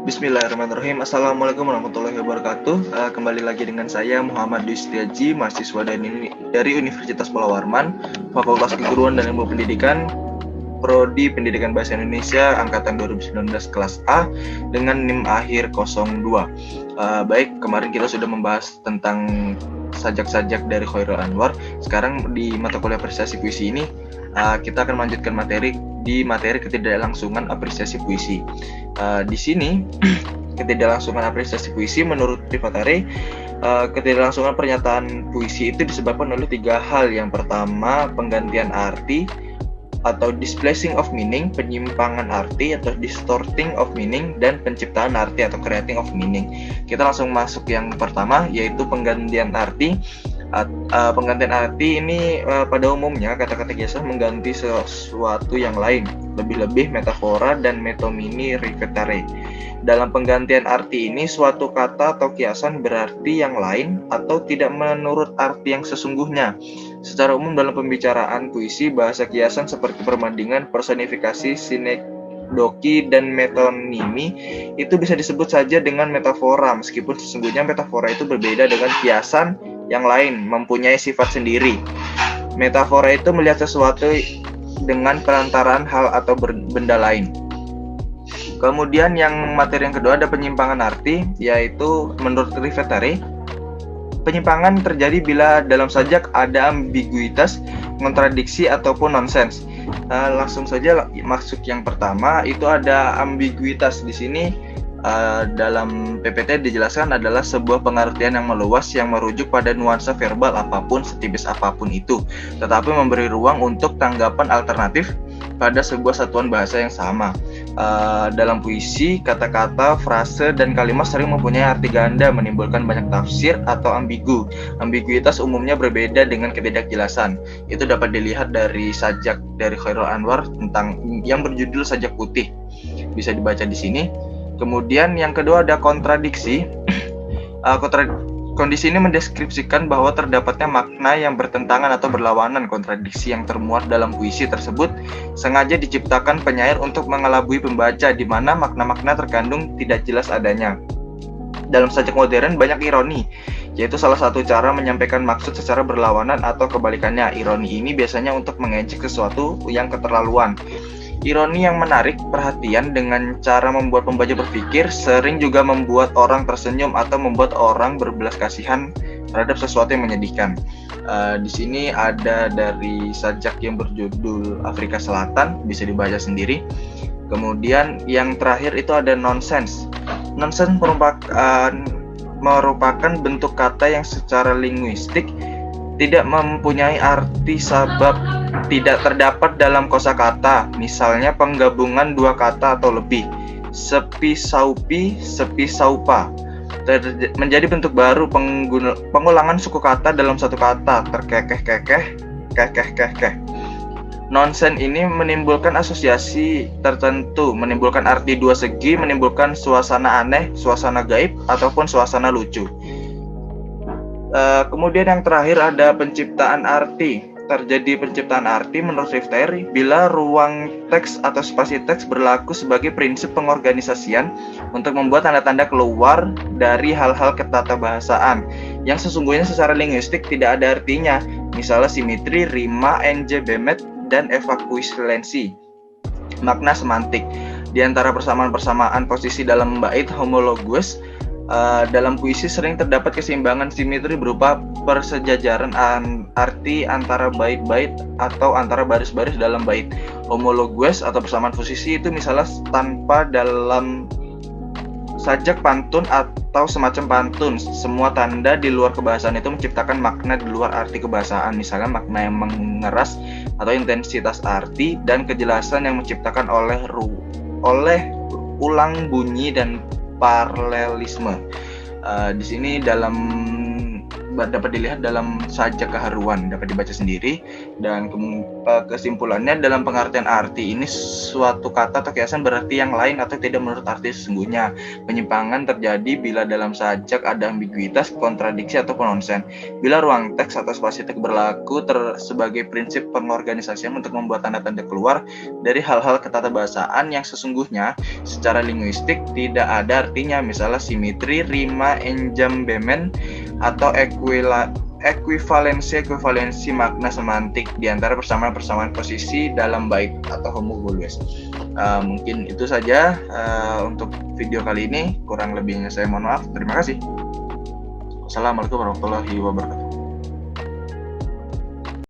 Bismillahirrahmanirrahim. Assalamualaikum warahmatullahi wabarakatuh. Kembali lagi dengan saya Muhammad Dwi Setiaji, mahasiswa dari Universitas Pulau Warman, Fakultas Keguruan dan Ilmu Pendidikan, Prodi Pendidikan Bahasa Indonesia angkatan 2019 kelas A dengan NIM akhir 02. Baik, kemarin kita sudah membahas tentang sajak-sajak dari Khairul Anwar. Sekarang di mata kuliah apresiasi puisi ini kita akan melanjutkan materi ketidaklangsungan apresiasi puisi. Di sini ketidaklangsungan apresiasi puisi menurut Privatare, ketidaklangsungan pernyataan puisi itu disebabkan oleh 3 hal. Yang pertama, penggantian arti atau displacing of meaning, penyimpangan arti atau distorting of meaning, dan penciptaan arti atau creating of meaning. Kita langsung masuk yang pertama, yaitu penggantian arti. Penggantian arti ini pada umumnya kata-kata kiasan mengganti sesuatu yang lain, lebih-lebih metafora dan metonimi rivetare. Dalam penggantian arti ini, suatu kata atau kiasan berarti yang lain atau tidak menurut arti yang sesungguhnya. Secara umum dalam pembicaraan puisi, bahasa kiasan seperti perbandingan, personifikasi, sinekdoki, dan metonimi itu bisa disebut saja dengan metafora, meskipun sesungguhnya metafora itu berbeda dengan kiasan yang lain, mempunyai sifat sendiri. Metafora itu melihat sesuatu dengan perantaraan hal atau benda lain. Kemudian materi yang kedua ada penyimpangan arti, yaitu menurut Rivetare, penyimpangan terjadi bila dalam sajak ada ambiguitas, kontradiksi, ataupun nonsens. Langsung saja masuk yang pertama, itu ada ambiguitas. Di sini dalam PPT dijelaskan adalah sebuah pengertian yang meluas yang merujuk pada nuansa verbal apapun, setipis apapun itu, tetapi memberi ruang untuk tanggapan alternatif pada sebuah satuan bahasa yang sama. Dalam puisi, kata-kata, frase, dan kalimat sering mempunyai arti ganda, menimbulkan banyak tafsir atau ambigu. Ambiguitas umumnya berbeda dengan ketidakjelasan. Itu dapat dilihat dari sajak dari Khairul Anwar tentang yang berjudul Sajak Putih. Bisa dibaca di sini. Kemudian yang kedua ada kontradiksi. Kondisi ini mendeskripsikan bahwa terdapatnya makna yang bertentangan atau berlawanan. Kontradiksi yang termuat dalam puisi tersebut sengaja diciptakan penyair untuk mengelabui pembaca, di mana makna-makna terkandung tidak jelas adanya. Dalam sajak modern banyak ironi, yaitu salah satu cara menyampaikan maksud secara berlawanan atau kebalikannya. Ironi ini biasanya untuk mengejek sesuatu yang keterlaluan. Ironi yang menarik perhatian dengan cara membuat pembaca berpikir sering juga membuat orang tersenyum atau membuat orang berbelas kasihan terhadap sesuatu yang menyedihkan. Di sini ada dari sajak yang berjudul Afrika Selatan, bisa dibaca sendiri. Kemudian yang terakhir itu ada nonsense. Nonsense merupakan bentuk kata yang secara linguistik tidak mempunyai arti sebab tidak terdapat dalam kosakata. Misalnya penggabungan 2 kata atau lebih, sepi saupi, sepi saupa, menjadi bentuk baru pengulangan suku kata dalam satu kata, terkekeh-kekeh, kekeh-kekeh. Nonsen ini menimbulkan asosiasi tertentu, menimbulkan arti 2 segi, menimbulkan suasana aneh, suasana gaib, ataupun suasana lucu. Kemudian yang terakhir ada penciptaan arti. Terjadi penciptaan arti menurut Rivetare bila ruang teks atau spasi teks berlaku sebagai prinsip pengorganisasian untuk membuat tanda-tanda keluar dari hal-hal ketatabahasaan yang sesungguhnya secara linguistik tidak ada artinya, misalnya simetri, rima, enjebemet, dan evakuilensi. Makna semantik di antara persamaan-persamaan posisi dalam bait homologus. Dalam puisi sering terdapat keseimbangan simetri berupa persejajaran arti antara bait-bait atau antara baris-baris dalam bait. Homologus atau persamaan posisi itu misalnya tanpa dalam sajak pantun atau semacam pantun. Semua tanda di luar kebahasaan itu menciptakan makna di luar arti kebahasaan, misalkan makna yang mengeras atau intensitas arti, dan kejelasan yang menciptakan oleh ulang bunyi dan paralelisme. Di sini dalam dapat dilihat dalam sajak keharuan, dapat dibaca sendiri. Dan kesimpulannya, dalam pengertian arti ini, suatu kata atau kiasan berarti yang lain atau tidak menurut arti sesungguhnya. Penyimpangan terjadi bila dalam sajak ada ambiguitas, kontradiksi, atau nonsen. Bila ruang teks atau spasi teks berlaku sebagai prinsip pengorganisasian untuk membuat tanda-tanda keluar dari hal-hal ketatabahasaan yang sesungguhnya secara linguistik tidak ada artinya, misalnya simetri, rima, enjambemen, atau ekuivalensi makna semantik di antara persamaan posisi dalam bait atau homogloes. Mungkin itu saja untuk video kali ini. Kurang lebihnya saya mohon maaf. Terima kasih. Wassalamualaikum warahmatullahi wabarakatuh.